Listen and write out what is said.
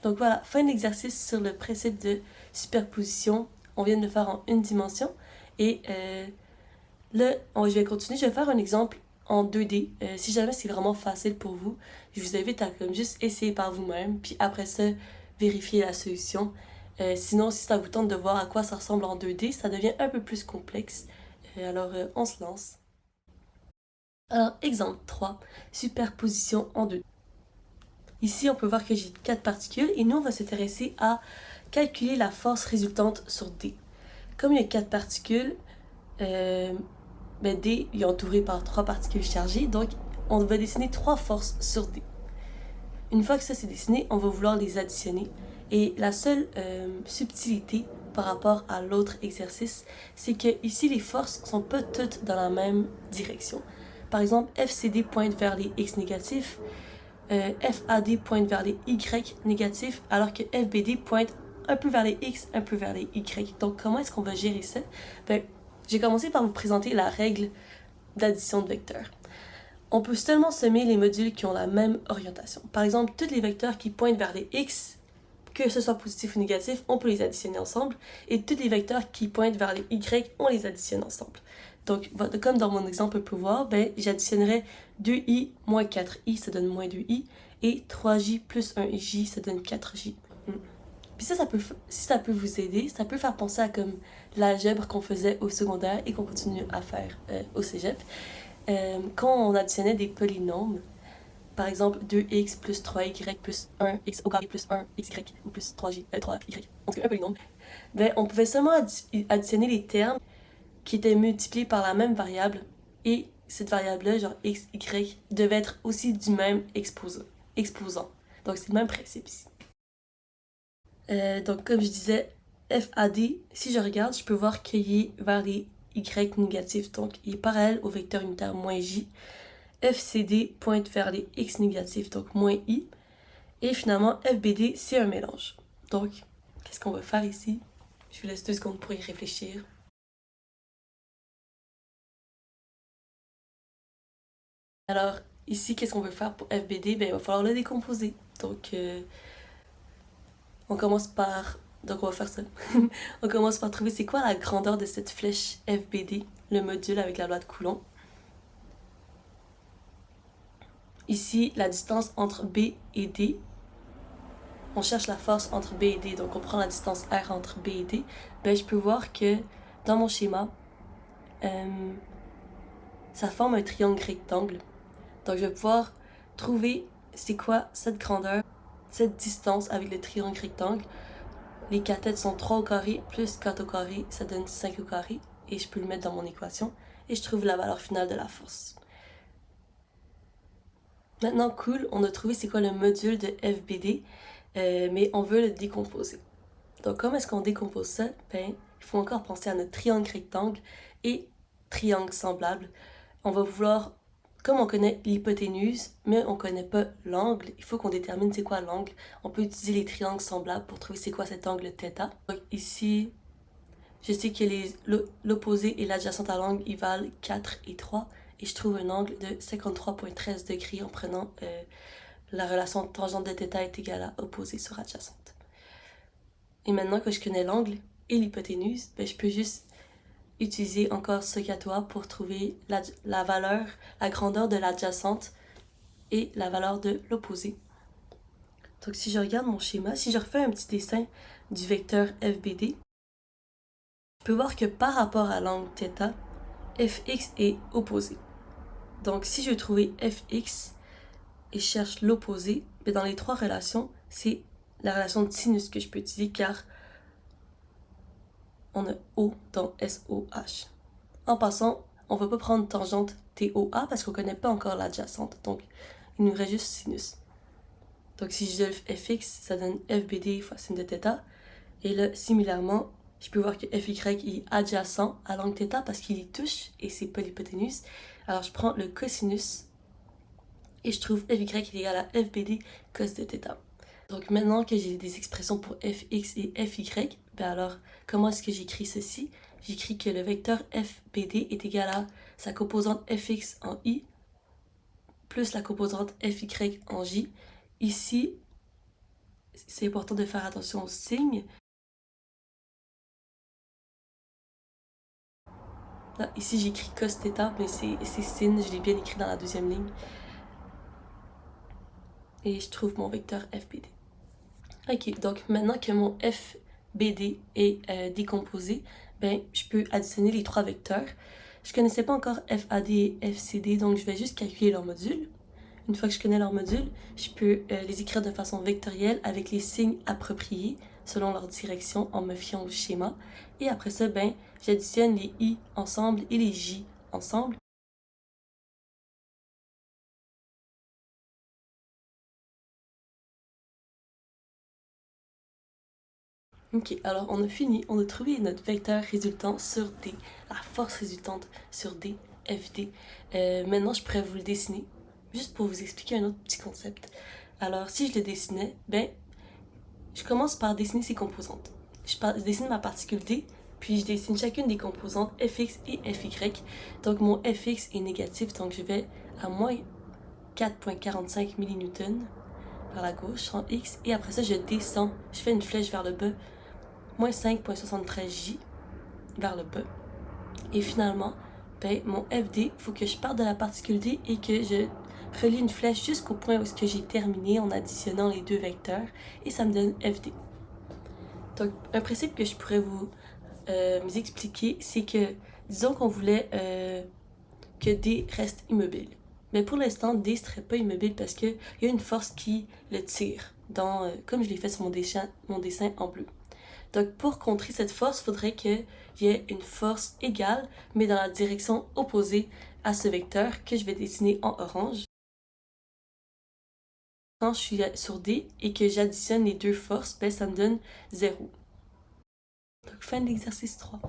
Donc voilà, fin de l'exercice sur le principe de superposition. On vient de le faire en une dimension. Et là, je vais continuer. Je vais faire un exemple en 2D. Si jamais c'est vraiment facile pour vous, je vous invite à comme juste essayer par vous-même. Puis après ça, vérifier la solution. Sinon, si ça vous tente de voir à quoi ça ressemble en 2D, ça devient un peu plus complexe. Alors, on se lance. Alors, exemple 3, superposition en 2D. Ici, on peut voir que j'ai 4 particules et nous, on va s'intéresser à calculer la force résultante sur D. Comme il y a 4 particules, D est entouré par 3 particules chargées, donc on va dessiner 3 forces sur D. Une fois que ça c'est dessiné, on va vouloir les additionner. Et la seule subtilité par rapport à l'autre exercice, c'est que ici les forces sont pas toutes dans la même direction. Par exemple, FCD pointe vers les X négatifs, FAD pointe vers les Y négatifs, alors que FBD pointe un peu vers les X, un peu vers les Y. Donc comment est-ce qu'on va gérer ça? J'ai commencé par vous présenter la règle d'addition de vecteurs. On peut seulement semer les modules qui ont la même orientation. Par exemple, tous les vecteurs qui pointent vers les X, que ce soit positif ou négatif, on peut les additionner ensemble. Et tous les vecteurs qui pointent vers les Y, on les additionne ensemble. Donc, comme dans mon exemple, on peut voir, j'additionnerais 2i moins 4i, ça donne moins 2i. Et 3j plus 1j, ça donne 4j. Puis ça peut, si ça peut vous aider, ça peut faire penser à comme l'algèbre qu'on faisait au secondaire et qu'on continue à faire au cégep. Quand on additionnait des polynômes, par exemple 2x plus 3y plus 1x au carré plus 1xy ou plus 3y, 3y, en tout cas un polynôme, on pouvait seulement additionner les termes qui étaient multipliés par la même variable et cette variable-là, genre x, y, devait être aussi du même exposant. Donc c'est le même principe ici. Donc comme je disais, FAD, si je regarde, je peux voir qu'il est vers les y négatifs, donc il est parallèle au vecteur unitaire moins j. FCD pointe vers les x négatifs, donc moins i. Et finalement, FBD, c'est un mélange. Donc, qu'est-ce qu'on va faire ici? Je vous laisse 2 secondes pour y réfléchir. Alors, ici, qu'est-ce qu'on veut faire pour FBD? Il va falloir le décomposer. Donc, on commence par... Donc, on va faire ça. On commence par trouver c'est quoi la grandeur de cette flèche FBD, le module avec la loi de Coulomb. Ici, la distance entre B et D. On cherche la force entre B et D, donc on prend la distance R entre B et D. Je peux voir que dans mon schéma, ça forme un triangle rectangle. Donc je vais pouvoir trouver c'est quoi cette grandeur, cette distance avec le triangle rectangle. Les cathètes sont 3 au carré plus 4 au carré, ça donne 5 au carré. Et je peux le mettre dans mon équation. Et je trouve la valeur finale de la force. Maintenant, cool, on a trouvé c'est quoi le module de FBD, mais on veut le décomposer. Donc, comment est-ce qu'on décompose ça? Il faut encore penser à notre triangle rectangle et triangle semblable. On va vouloir, comme on connaît l'hypoténuse, mais on ne connaît pas l'angle, il faut qu'on détermine c'est quoi l'angle. On peut utiliser les triangles semblables pour trouver c'est quoi cet angle θ. Donc ici, je sais que l'opposé et l'adjacente à l'angle, ils valent 4 et 3. Et je trouve un angle de 53,13 degrés en prenant la relation tangente de θ est égale à opposé sur adjacente. Et maintenant que je connais l'angle et l'hypoténuse, je peux juste utiliser encore seccatoire pour trouver la valeur, la grandeur de l'adjacente et la valeur de l'opposé. Donc si je regarde mon schéma, si je refais un petit dessin du vecteur FBD, je peux voir que par rapport à l'angle θ, fx est opposé. Donc si je veux trouver fx et je cherche l'opposé, dans les 3 relations, c'est la relation de sinus que je peux utiliser car on a O dans SOH. En passant, on ne va pas prendre tangente TOA parce qu'on ne connaît pas encore l'adjacente. Donc, il nous reste juste sinus. Donc, si je donne fx, ça donne fbd fois sin de θ. Et là, similairement, je peux voir que fy est adjacent à l'angle θ parce qu'il y touche et c'est pas l'hypoténuse. Alors, je prends le cosinus et je trouve fy est égal à fbd cos de θ. Donc, maintenant que j'ai des expressions pour fx et fy, alors, comment est-ce que j'écris ceci? J'écris que le vecteur FBD est égal à sa composante fx en i plus la composante fy en j. Ici, c'est important de faire attention aux signes. Là, ici, j'écris cos θ, mais c'est sin, je l'ai bien écrit dans la deuxième ligne. Et je trouve mon vecteur FBD. Ok, donc maintenant que mon FBD est décomposé, ben, je peux additionner les trois vecteurs. Je connaissais pas encore FAD et FCD, donc je vais juste calculer leur module. Une fois que je connais leur module, je peux les écrire de façon vectorielle avec les signes appropriés selon leur direction en me fiant au schéma. Et après ça, ben, j'additionne les I ensemble et les J ensemble. Ok, alors on a fini, on a trouvé notre vecteur résultant sur D, la force résultante sur D, FD. Maintenant, je pourrais vous le dessiner, juste pour vous expliquer un autre petit concept. Alors, si je le dessinais, ben, je commence par dessiner ses composantes. Je dessine ma particule D, puis je dessine chacune des composantes Fx et Fy. Donc mon Fx est négatif, donc je vais à moins 4,45 millinewtons vers la gauche en X, et après ça je descends, je fais une flèche vers le bas, moins 5,73 J vers le bas. Et finalement, ben, mon FD, il faut que je parte de la particule D et que je relie une flèche jusqu'au point où j'ai terminé en additionnant les deux vecteurs, et ça me donne FD. Donc, un principe que je pourrais vous expliquer, c'est que, disons qu'on voulait que D reste immobile. Mais pour l'instant, D ne serait pas immobile parce qu'il y a une force qui le tire, comme je l'ai fait sur mon dessin en bleu. Donc, pour contrer cette force, il faudrait qu'il y ait une force égale, mais dans la direction opposée à ce vecteur que je vais dessiner en orange. Quand je suis sur D et que j'additionne les deux forces, ben, ça me donne 0. Donc, fin de l'exercice 3.